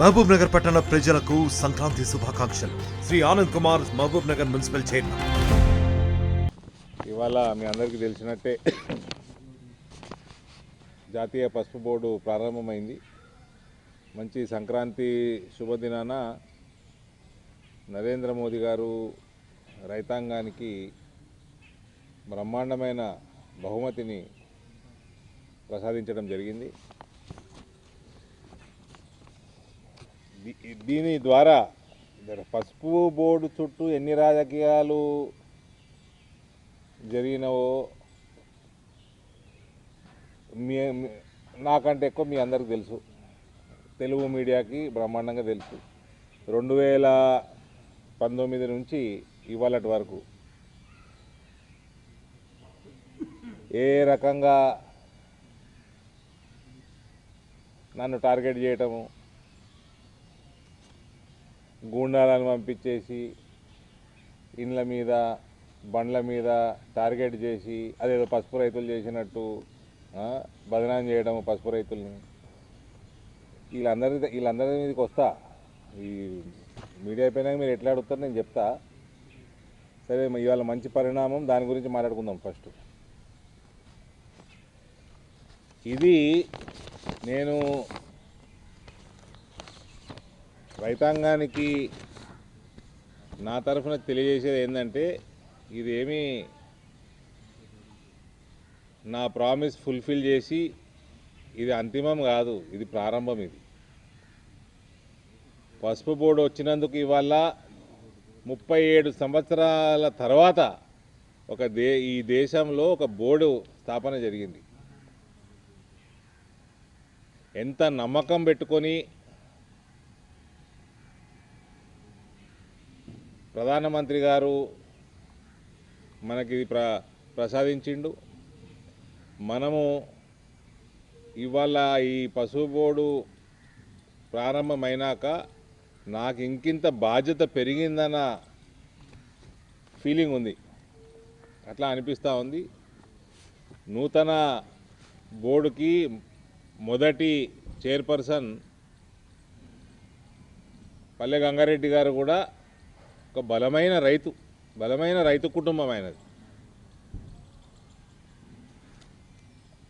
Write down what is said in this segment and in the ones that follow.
మహబూబ్ నగర్ పట్టణ ప్రజలకు సంక్రాంతి శుభాకాంక్షలు. Shri Anand Kumar, Mahabubnagar municipal chairman. ఇవాళ మీ అందరికీ తెలిసినట్టే జాతీయ పసుపు బోర్డు ప్రారంభమైంది. మంచి సంక్రాంతి శుభదినాన నరేంద్ర మోదీ గారు రైతాంగానికి బ్రహ్మాండమైన బహుమతిని ప్రసాదించడం జరిగింది. దీని ద్వారా పసుపు బోర్డు చుట్టూ ఎన్ని రాజకీయాలు జరిగినవో నాకంటే ఎక్కువ మీ అందరికి తెలుసు. తెలుగు మీడియాకి బ్రహ్మాండంగా తెలుసు. 2019 నుంచి ఇవాళటి వరకు ఏ రకంగా నన్ను టార్గెట్ చేయటము, గూండాలను పంపించేసి ఇండ్ల మీద బండ్ల మీద టార్గెట్ చేసి అదేదో పసుపు రైతులు చేసినట్టు బదనాం చేయడం పసుపు రైతుల్ని. వీళ్ళందరి మీదకి వస్తా. ఈ మీడియా అయిపోయినాక మీరు ఎట్లా అడుగుతారు నేను చెప్తా. సరే, ఇవాళ మంచి పరిణామం, దాని గురించి మాట్లాడుకుందాం. ఫస్ట్ ఇది నేను రైతాంగానికి నా తరఫున తెలియజేసేది ఏంటంటే, ఇదేమీ నా ప్రామిస్ ఫుల్ఫిల్ చేసి ఇది అంతిమం కాదు, ఇది ప్రారంభం. ఇది పసుపు బోర్డు వచ్చినందుకు ఇవాళ 37 సంవత్సరాల తర్వాత ఈ దేశంలో ఒక బోర్డు స్థాపన జరిగింది. ఎంత నమ్మకం పెట్టుకొని ప్రధానమంత్రి గారు మనకి ప్రసాదించిండు. మనము ఇవాళ ఈ పసుపు బోర్డు ప్రారంభమైనాక నాకు ఇంకింత బాధ్యత పెరిగిందన్న ఫీలింగ్ ఉంది. అట్లా అనిపిస్తూ ఉంది. నూతన బోర్డుకి మొదటి చైర్పర్సన్ పల్లె గంగారెడ్డి గారు కూడా ఒక బలమైన రైతు కుటుంబం అయినది.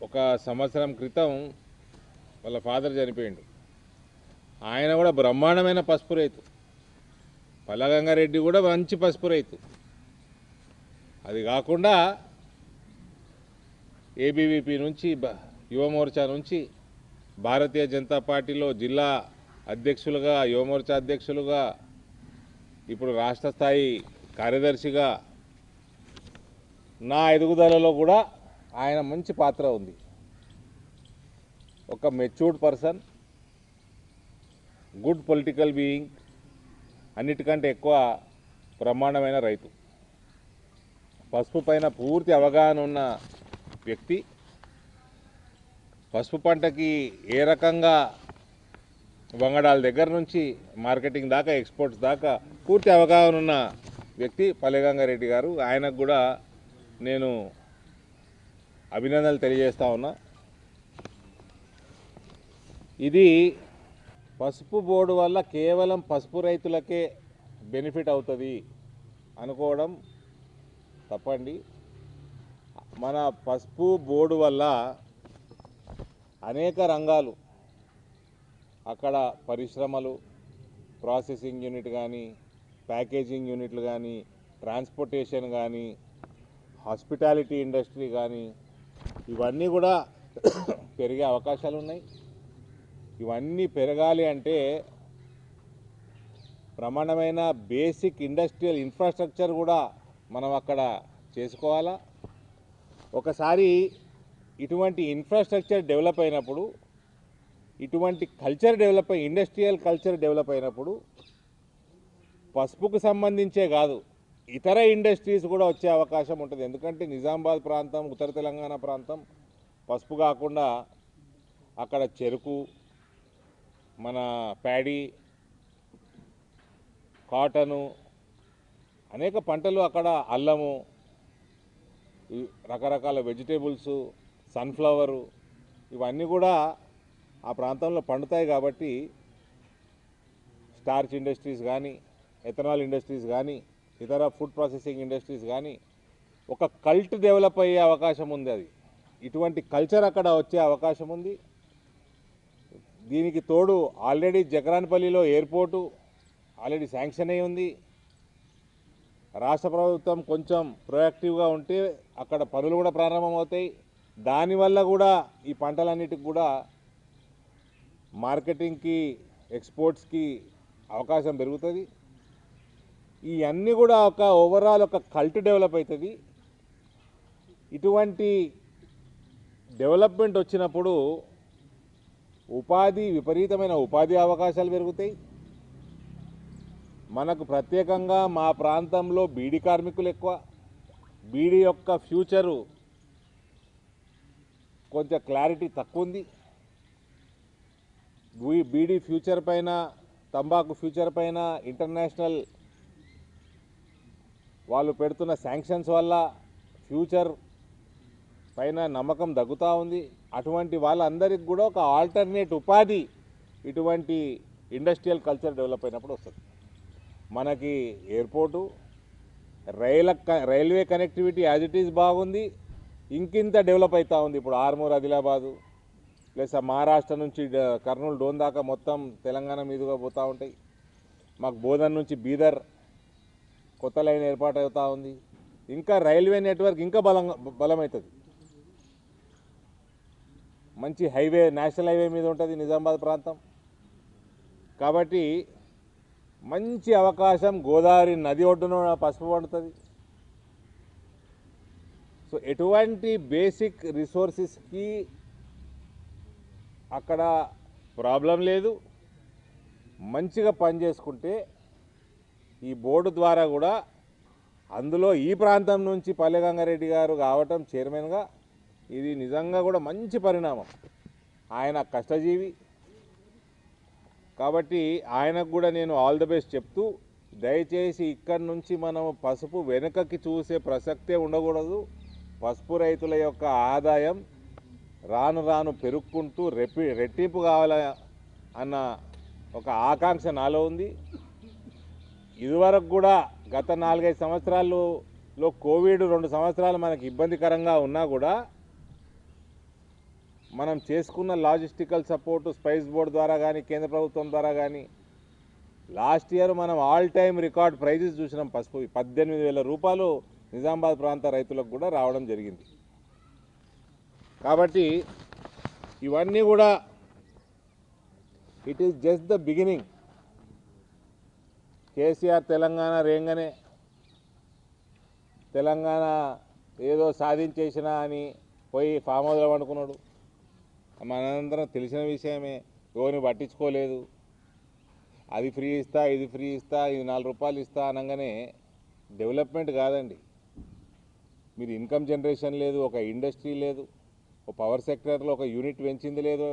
ఒక సంవత్సరం క్రితం వాళ్ళ ఫాదర్ చనిపోయిండు. ఆయన కూడా బ్రహ్మాండమైన పసుపు రైతు. పల్లె గంగారెడ్డి కూడా మంచి పసుపు రైతు. అది కాకుండా ఏబీవీపీ నుంచి, యువమోర్చా నుంచి భారతీయ జనతా పార్టీలో జిల్లా అధ్యక్షులుగా, యువమోర్చా అధ్యక్షులుగా, ఇప్పుడు రాష్ట్ర స్థాయి కార్యదర్శిగా నా ఎదుగుదలలో కూడా ఆయన మంచి పాత్ర ఉంది. ఒక matured person, good political being, అన్నిటికంటే ఎక్కువ బ్రహ్మాండమైన రైతు, పసుపు పైన పూర్తి అవగాహన ఉన్న వ్యక్తి, పసుపు పంటకి ఏ రకంగా వంగడాల దగ్గర నుంచి మార్కెటింగ్ దాకా, ఎక్స్పోర్ట్స్ దాకా పూర్తి అవగాహన ఉన్న వ్యక్తి పల్లె గంగారెడ్డి గారు. ఆయనకు కూడా నేను అభినందనలు తెలియజేస్తా ఉన్నా. ఇది పసుపు బోర్డు వల్ల కేవలం పసుపు రైతులకే బెనిఫిట్ అవుతుంది అనుకోవడం తప్పండి. మన పసుపు బోర్డు వల్ల అనేక రంగాలు, అక్కడ పరిశ్రమలు, ప్రాసెసింగ్ యూనిట్ కానీ, ప్యాకేజింగ్ యూనిట్లు కానీ, ట్రాన్స్పోర్టేషన్ కానీ, హాస్పిటాలిటీ ఇండస్ట్రీ కానీ, ఇవన్నీ కూడా పెరిగే అవకాశాలు ఉన్నాయి. ఇవన్నీ పెరగాలి అంటే ప్రమాణమైన బేసిక్ ఇండస్ట్రియల్ ఇన్ఫ్రాస్ట్రక్చర్ కూడా మనం అక్కడ చేసుకోవాలా. ఒకసారి ఇటువంటి ఇన్ఫ్రాస్ట్రక్చర్ డెవలప్ అయినప్పుడు, ఇటువంటి కల్చర్ డెవలప్ అయ్యి, ఇండస్ట్రియల్ కల్చర్ డెవలప్ అయినప్పుడు పసుపుకు సంబంధించే కాదు, ఇతర ఇండస్ట్రీస్ కూడా వచ్చే అవకాశం ఉంటుంది. ఎందుకంటే నిజామాబాద్ ప్రాంతం, ఉత్తర తెలంగాణ ప్రాంతం పసుపు కాకుండా అక్కడ చెరుకు, మన ప్యాడీ, కాటను, అనేక పంటలు, అక్కడ అల్లము, రకరకాల వెజిటేబుల్స్, సన్ఫ్లవరు, ఇవన్నీ కూడా ఆ ప్రాంతంలో పండుతాయి. కాబట్టి స్టార్చ్ ఇండస్ట్రీస్ కానీ, ఎథనాల్ ఇండస్ట్రీస్ కానీ, ఇతర ఫుడ్ ప్రాసెసింగ్ ఇండస్ట్రీస్ కానీ ఒక కల్ట్ డెవలప్ అయ్యే అవకాశం ఉంది. అది ఇటువంటి కల్చర్ అక్కడ వచ్చే అవకాశం ఉంది. దీనికి తోడు ఆల్రెడీ జగరాన్పల్లిలో ఎయిర్పోర్టు ఆల్రెడీ శాంక్షన్ అయి ఉంది. రాష్ట్ర ప్రభుత్వం కొంచెం ప్రొయాక్టివ్గా ఉంటే అక్కడ పనులు కూడా ప్రారంభమవుతాయి. దానివల్ల కూడా ఈ పంటలన్నిటికి కూడా మార్కెటింగ్కి, ఎక్స్పోర్ట్స్కి అవకాశం పెరుగుతుంది. ఇవన్నీ కూడా ఒక ఓవరాల్ ఒక కల్ట్ డెవలప్ అవుతుంది. ఇటువంటి డెవలప్మెంట్ వచ్చినప్పుడు విపరీతమైన ఉపాధి అవకాశాలు పెరుగుతాయి. మనకు ప్రత్యేకంగా మా ప్రాంతంలో బీడీ కార్మికులు ఎక్కువ. బీడీ యొక్క ఫ్యూచరు కొంచెం క్లారిటీ తక్కువ ఉంది. బీడీ ఫ్యూచర్ పైన, తంబాకు ఫ్యూచర్ పైన ఇంటర్నేషనల్ వాళ్ళు పెడుతున్న శాంక్షన్స్ వల్ల ఫ్యూచర్ పైన నమ్మకం తగ్గుతూ ఉంది. అటువంటి వాళ్ళందరికీ కూడా ఒక ఆల్టర్నేట్ ఉపాధి ఇటువంటి ఇండస్ట్రియల్ కల్చర్ డెవలప్ అయినప్పుడు వస్తుంది. మనకి airport, railway connectivity as it is బాగుంది. ఇంకింత డెవలప్ అవుతూ ఉంది. ఇప్పుడు ఆర్మూర్, ఆదిలాబాదు ప్లస్ మహారాష్ట్ర నుంచి కర్నూలు, డోన్ దాకా మొత్తం తెలంగాణ మీదుగా పోతూ ఉంటాయి. మాకు బోధన్ నుంచి బీదర్ కొత్త లైన్ ఏర్పాటు అవుతూ ఉంది. ఇంకా రైల్వే నెట్వర్క్ ఇంకా బలమవుతుంది. మంచి హైవే, నేషనల్ హైవే మీద ఉంటుంది నిజామాబాద్ ప్రాంతం. కాబట్టి మంచి అవకాశం. గోదావరి నది ఒడ్డున పసుపు పండుతుంది. సో ఎటువంటి బేసిక్ రిసోర్సెస్కి అక్కడ ప్రాబ్లం లేదు. మంచిగా పనిచేసుకుంటే ఈ బోర్డు ద్వారా కూడా అందులో ఈ ప్రాంతం నుంచి పల్లెగంగారెడ్డి గారు కావటం చైర్మన్గా ఇది నిజంగా కూడా మంచి పరిణామం. ఆయన కష్టజీవి కాబట్టి ఆయనకు కూడా నేను ఆల్ ది బెస్ట్ చెప్తూ, దయచేసి ఇక్కడి నుంచి మనం పసుపు వెనుకకి చూసే ప్రసక్తే ఉండకూడదు. పసుపు రైతుల యొక్క ఆదాయం రాను రాను పెరుక్కుంటూ రెట్టింపు కావాల అన్న ఒక ఆకాంక్ష నాలో ఉంది. ఇదివరకు కూడా గత 4-5 సంవత్సరాల్లో కోవిడ్ 2 సంవత్సరాలు మనకి ఇబ్బందికరంగా ఉన్నా కూడా మనం చేసుకున్న లాజిస్టికల్ సపోర్టు స్పైస్ బోర్డు ద్వారా కానీ, కేంద్ర ప్రభుత్వం ద్వారా కానీ లాస్ట్ ఇయర్ మనం ఆల్ టైమ్ రికార్డ్ ప్రైజెస్ చూసినాం. పసుపు 18,000 రూపాయలు నిజామాబాద్ ప్రాంత రైతులకు కూడా రావడం జరిగింది. కాబట్టి ఇవన్నీ కూడా it is just the beginning. KCR Telangana రేంగానే తెలంగాణ ఏదో సాధించేసినా అని పోయి ఫామ్ హౌస్లో వండుకున్నాడు. మనందరం తెలిసిన విషయమే. ఎవరిని పట్టించుకోలేదు. అది ఫ్రీ ఇస్తా, ఇది ఫ్రీ ఇస్తా, ఇది 4 రూపాయలు ఇస్తా అనగానే డెవలప్మెంట్ కాదండి. మీరు ఇన్కమ్ జనరేషన్ లేదు, ఒక ఇండస్ట్రీ లేదు, ఒక పవర్ సెక్టర్లో ఒక యూనిట్ పెంచింది లేదు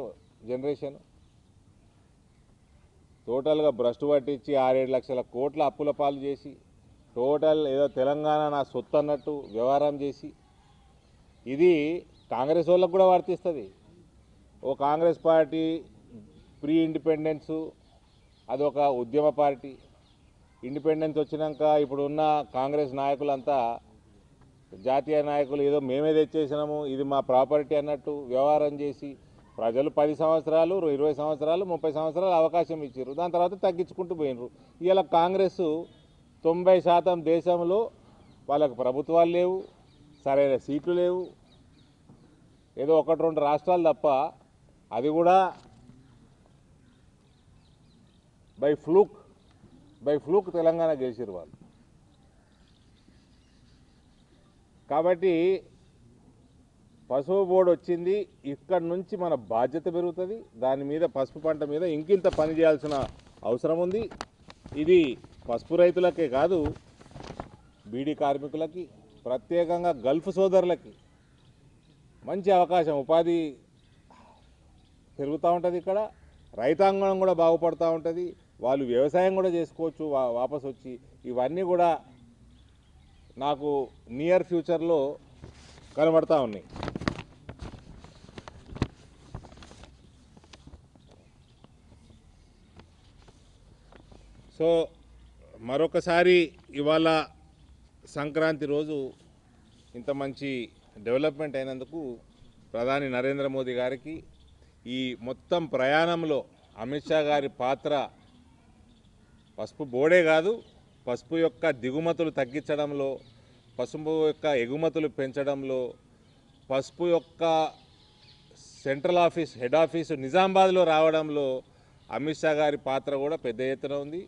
జనరేషన్. టోటల్గా భ్రష్టు పట్టించి 6-7 లక్షల కోట్ల అప్పుల పాలు చేసి టోటల్ ఏదో తెలంగాణ నా సొత్తు అన్నట్టు వ్యవహారం చేసి, ఇది కాంగ్రెస్ వాళ్ళకు కూడా వర్తిస్తుంది. ఓ కాంగ్రెస్ పార్టీ ప్రీ ఇండిపెండెన్సు అదొక ఉద్యమ పార్టీ. ఇండిపెండెన్స్ వచ్చినాక ఇప్పుడున్న కాంగ్రెస్ నాయకులంతా జాతీయ నాయకులు ఏదో మేమే తెచ్చేసినాము, ఇది మా ప్రాపర్టీ అన్నట్టు వ్యవహారం చేసి ప్రజలు 10 సంవత్సరాలు, 20 సంవత్సరాలు, 30 సంవత్సరాలు అవకాశం ఇచ్చారు. దాని తర్వాత తగ్గించుకుంటూ పోయినారు. ఇవాళ కాంగ్రెస్ 90% దేశంలో వాళ్ళకు ప్రభుత్వాలు లేవు, సరైన సీట్లు లేవు. ఏదో 1-2 రాష్ట్రాలు తప్ప, అది కూడా బై ఫ్లూక్ తెలంగాణ గెలిచారు వాళ్ళు. కాబట్టి పసుపు బోర్డు వచ్చింది. ఇక్కడి నుంచి మన బాధ్యత పెరుగుతుంది. దాని మీద పసుపు పంట మీద ఇంకింత పని చేయాల్సిన అవసరం ఉంది. ఇది పసుపు రైతులకే కాదు, బీడీ కార్మికులకి, ప్రత్యేకంగా గల్ఫ్ సోదరులకి మంచి అవకాశం. ఉపాధి పెరుగుతూ ఉంటుంది. ఇక్కడ రైతాంగం కూడా బాగుపడుతూ ఉంటుంది. వాళ్ళు వ్యవసాయం కూడా చేసుకోవచ్చు వాపసు వచ్చి. ఇవన్నీ కూడా నాకు నియర్ ఫ్యూచర్లో కనబడతా ఉన్నాయి. సో మరొకసారి ఇవాళ సంక్రాంతి రోజు ఇంత మంచి డెవలప్మెంట్ అయినందుకు ప్రధాని నరేంద్ర మోదీ గారికి ఈ మొత్తం ప్రయాణంలో అమిత్ షా గారి పాత్ర పసుపు బోర్డే కాదు, పసుపు యొక్క దిగుమతులు తగ్గించడంలో, పసుపు యొక్క ఎగుమతులు పెంచడంలో, పసుపు యొక్క సెంట్రల్ ఆఫీస్ హెడ్ ఆఫీసు నిజామాబాద్లో రావడంలో అమిత్ షా గారి పాత్ర కూడా పెద్ద ఎత్తున ఉంది.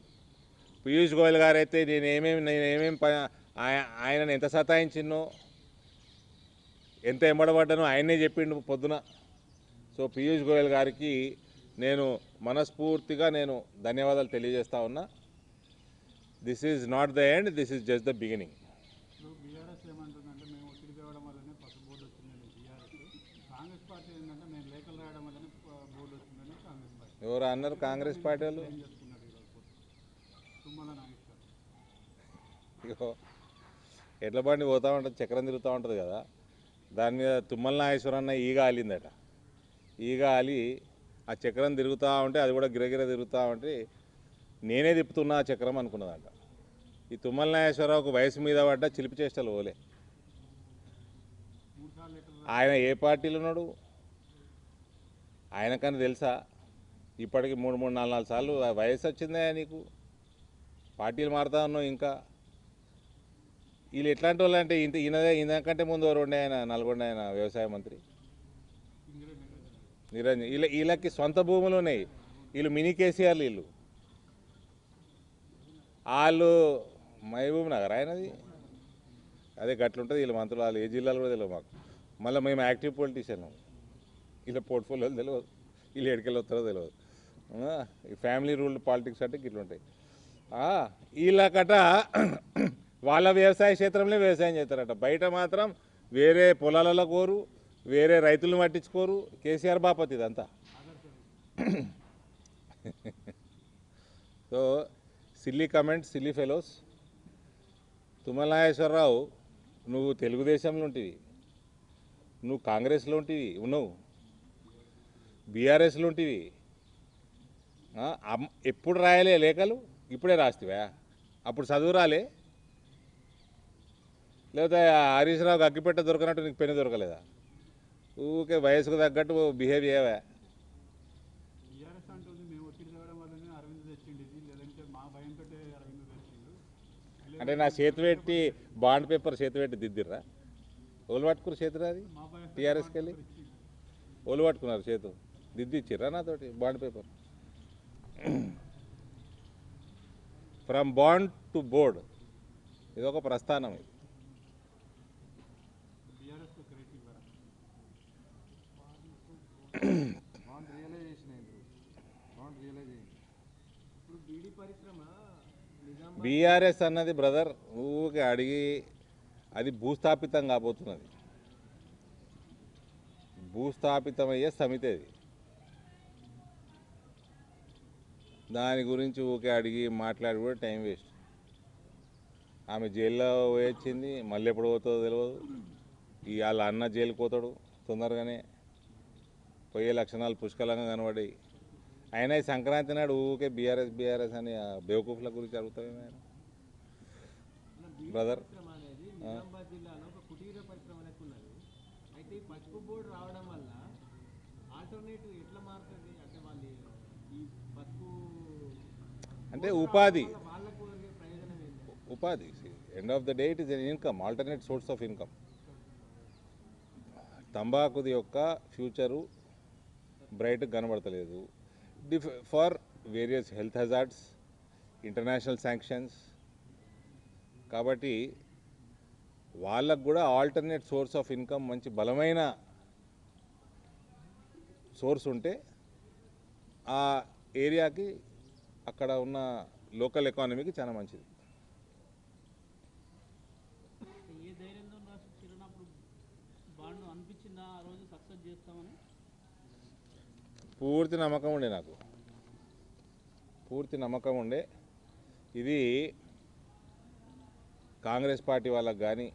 పీయూష్ గోయల్ గారు అయితే నేనేమేమి ఆయనను ఎంత సతాయించినో, ఎంత ఎంబడబడ్డానో ఆయనే చెప్పిండు పొద్దున. సో పీయూష్ గోయల్ గారికి నేను మనస్ఫూర్తిగా ధన్యవాదాలు తెలియజేస్తా ఉన్నా. This is not the end, this is just the beginning. BRS ఏమంటుందంటే మేము ఒత్తిడి తేవడం వల్లనే పసుపు బోర్డు వచ్చిందని బీఆర్ఎస్, కాంగ్రెస్ పార్టీ ఏంటంటే మేము లేఖలు రాయడం వల్లనే బోర్డు వచ్చిందని కాంగ్రెస్ పార్టీ ఎవరు అన్నారు? కాంగ్రెస్ పార్టీ వాళ్ళు ఏం చెప్తున్నారు ఈరోజు తుమ్మల నాగేశ్వర్. ఇగో ఎడ్ల బండి పోతూ ఉంటుంది, చక్రం తిరుగుతూ ఉంటుంది కదా, దాని మీద తుమ్మల నాగేశ్వరన్న ఈగ ఆలిందట. ఈగ ఆలి ఆ చక్రం తిరుగుతూ ఉంటే అది కూడా గిరగిర తిరుగుతూ ఉంటే నేనే తిప్పుతున్నా ఆ చక్రం అనుకున్నదంట. ఈ తుమ్మల నాగేశ్వరరావుకు వయసు మీద పడ్డ చిలిపి చేష్టలు ఓలే. ఆయన ఏ పార్టీలో ఉన్నాడు ఆయనకన్నా తెలుసా? ఇప్పటికి 3-4 సార్లు వయసు వచ్చిందా నీకు? పార్టీలు మారుతా ఉన్నావు ఇంకా. వీళ్ళు ఎట్లాంటి వాళ్ళు అంటే ఈయనకంటే ముందు ఎవరు ఉండే ఆయన నల్గొండ ఆయన వ్యవసాయ మంత్రి నిరంజన్. వీళ్ళకి సొంత భూములు ఉన్నాయి. వీళ్ళు మినీ కేసీఆర్లు. వాళ్ళు మహబూబ్ నగర్ ఆయనది అదే గట్లుంటుంది. వీళ్ళ మంత్రులు వాళ్ళు ఏ జిల్లాలో కూడా తెలియదు మాకు. మళ్ళీ మేము యాక్టివ్ పొలిటీషియన్, వీళ్ళ పోర్ట్ఫోలియోలు తెలియదు, వీళ్ళు ఎడికెళ్ళి వస్తారో తెలియదు. ఈ ఫ్యామిలీ రూల్డ్ పాలిటిక్స్ అంటే ఇట్లుంటాయి. వీళ్ళకట వాళ్ళ వ్యవసాయ క్షేత్రంలో వ్యవసాయం చేస్తారట, బయట మాత్రం వేరే పొలాలలో కోరు, వేరే రైతులను పట్టించుకోరు. కేసీఆర్ బాపతి ఇదంతా. So silly comments, silly fellows. Tummala Nageswara Rao, నువ్వు తెలుగుదేశంలో ఉంటివి, నువ్వు కాంగ్రెస్లో ఉన్నావు, బీఆర్ఎస్లో ఉంటివి. ఎప్పుడు రాయలే లేఖలు? ఇప్పుడే రాస్తావా? అప్పుడు చదువు రాలే? లేకపోతే హరీష్ రావుకి అగ్గిపెట్ట దొరకనట్టు నీకు పెన్ను దొరకలేదా? ఊకే వయసుకు తగ్గట్టు బిహేవ్ చేయవా? బీఆర్ఎస్ అంటుంది మేము ఒత్తిడి తేవడం వల్లనే అరవింద్ తెచ్చిండు ఇది, లేదంటే మా భయంతో అరవింద్ తెచ్చిండు. అంటే నా చేతి పెట్టి బాండ్ పేపర్ చేతి పెట్టి దిద్దిర్రా? ఓలు పట్టుకురు చేతురా? అది మా భయం టీఆర్ఎస్కి వెళ్ళి ఓలు పట్టుకున్నారు, చేతు దిద్దిచ్చిర్రా నాతోటి bond paper? From bond to board, ఇదొక ప్రస్థానం. ఇది బీఆర్ఎస్లో క్రెడిట్ ఇవ్వరా? ఇప్పుడు బీడీ పరిశ్రమ బీఆర్ఎస్ అన్నది బ్రదర్ ఊకే అడిగి అది భూస్థాపితం కాబోతున్నది. భూస్థాపితమయ్యే సమితి అది. దాని గురించి ఊకే అడిగి మాట్లాడి కూడా టైం వేస్ట్. ఆమె జైల్లో పోయొచ్చింది, మళ్ళీ ఎప్పుడు పోతుందో తెలియదు. వాళ్ళ అన్న జైలుకి పోతాడు తొందరగానే, పోయే లక్షణాలు పుష్కలంగా కనబడ్డాయి. అయినా ఈ సంక్రాంతి నాడు ఊకే బీఆర్ఎస్ అని బేవకూఫ్ల గురించి అడుగుతామేమో ఆయన. బ్రదర్ అనేది నిజామాబాద్ జిల్లాలో ఒక కుటీర పరిశ్రమ లెక్క ఉన్నది. అయితే ఈ పసుపు బోర్డు రావడం వల్ల ఆల్టర్నేటివ్ ఎట్లా మారుతుంది? అంటే వాళ్ళు ఈ పసుపు అంటే ఉపాధి, వాళ్ళకు ప్రయోజనం ఏంటి? ఉపాధి. End of the day it is an income, alternate source of income. తంబాకుది యొక్క ఫ్యూచరు బ్రైట్ కనబడతలేదు. For various health hazards, international sanctions. కాబట్టి వాళ్ళకు కూడా ఆల్టర్నేట్ సోర్స్ ఆఫ్ ఇన్కమ్, మంచి బలమైన సోర్స్ ఉంటే ఆ ఏరియాకి, అక్కడ ఉన్న లోకల్ ఎకానమీకి చాలా మంచిది. ఏ ధైర్యంతో చిన్నప్పుడు బాండ్ అనిపించిందా ఆ రోజు సక్సెస్ చేస్తామని? పూర్తి నమ్మకం ఉండే, నాకు పూర్తి నమ్మకం ఉండే. ఇది కాంగ్రెస్ పార్టీ వాళ్ళకి కానీ,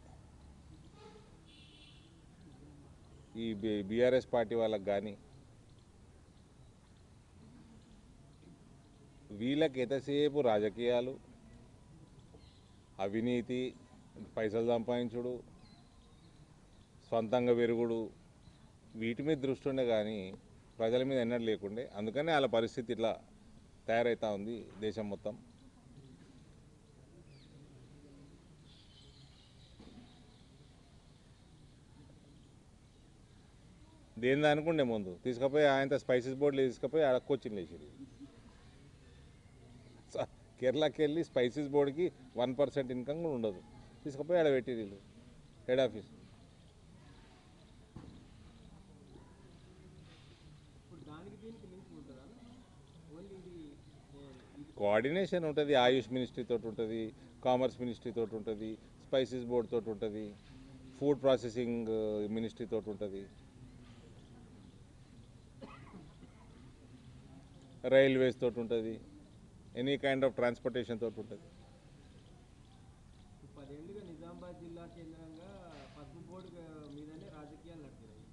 ఈ బీఆర్ఎస్ పార్టీ వాళ్ళకి కానీ వీళ్ళకి ఎంతసేపు రాజకీయాలు, అవినీతి, పైసలు సంపాదించుడు, సొంతంగా పెరుగుడు, వీటి మీద దృష్టి ఉండే కానీ ప్రజల మీద ఎన్నడూ లేకుండే. అందుకనే వాళ్ళ పరిస్థితి ఇట్లా తయారవుతా ఉంది దేశం మొత్తం. దేని అనుకుండే ముందు తీసుకుపోయి ఆయనతో స్పైసెస్ బోర్డులో తీసుకుపోయి ఆడ కోచింగ్ వేసారు. కేరళకి వెళ్ళి స్పైసెస్ బోర్డుకి 1% ఇన్కమ్ కూడా ఉండదు, తీసుకుపోయి ఆడ పెట్టి వీళ్ళు హెడ్ ఆఫీస్. ఇప్పుడు దానికి దీనికి లింక్ ఉంటుందా? ఓన్లీ ఇది కోఆర్డినేషన్ ఉంటుంది, ఆయుష్ మినిస్ట్రీ తోటి ఉంటుంది, కామర్స్ మినిస్ట్రీ తోటి ఉంటుంది, స్పైసెస్ బోర్డు తోటి ఉంటుంది, ఫుడ్ ప్రాసెసింగ్ మినిస్ట్రీ తోటి ఉంటుంది, రైల్వేస్ తోటి ఉంటుంది, ఎనీ కైండ్ ఆఫ్ ట్రాన్స్పోర్టేషన్ తోటి ఉంటుంది. 10 ఏళ్ళుగా నిజామాబాద్ జిల్లా కేంద్రంగా పసుపు బోర్డు మీదనే రాజకీయాలు నడుతున్నాయి.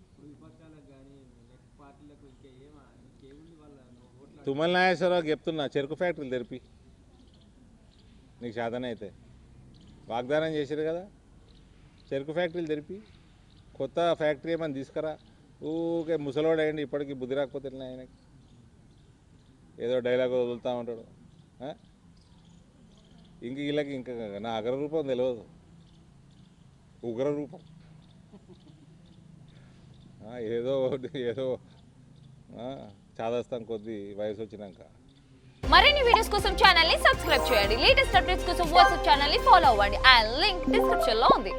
ఇప్పుడు విపక్షాలకు కానీ నెక్స్ట్ పార్టీలకు ఇంకేముంది వాళ్ళ ఓట్ల తుమ్మల నాగేశ్వరరావు చెప్తున్నా, చెరుకు ఫ్యాక్టరీలు తెరిపి, నీకు సాధన అయితే వాగ్దానం చేశారు కదా, చెరుకు ఫ్యాక్టరీలు తెరిపి, కొత్త ఫ్యాక్టరీ ఏమని తీసుకురా. ఊకే ముసలోడు అయ్యండి, ఇప్పటికీ బుద్ధి రాకపోతే ఆయనకి ఏదో డైలాగ్ వదులుతూ ఉంటాడు. ఇంక వీళ్ళకి ఇంకా నా అగ్రరూపం తెలియదు, ఉగ్రరూపం. ఏదో ఏదో చాదస్తాం కొద్ది వయసు వచ్చినాక. మరిన్ని వీడియోస్ కోసం ఛానల్ ని సబ్స్క్రైబ్ చేయండి. లేటెస్ట్ అప్డేట్స్ కోసం వాట్సాప్ ఛానల్ ని ఫాలో అవ్వండి. ఆ లింక్ డిస్క్రిప్షన్ లో ఉంది.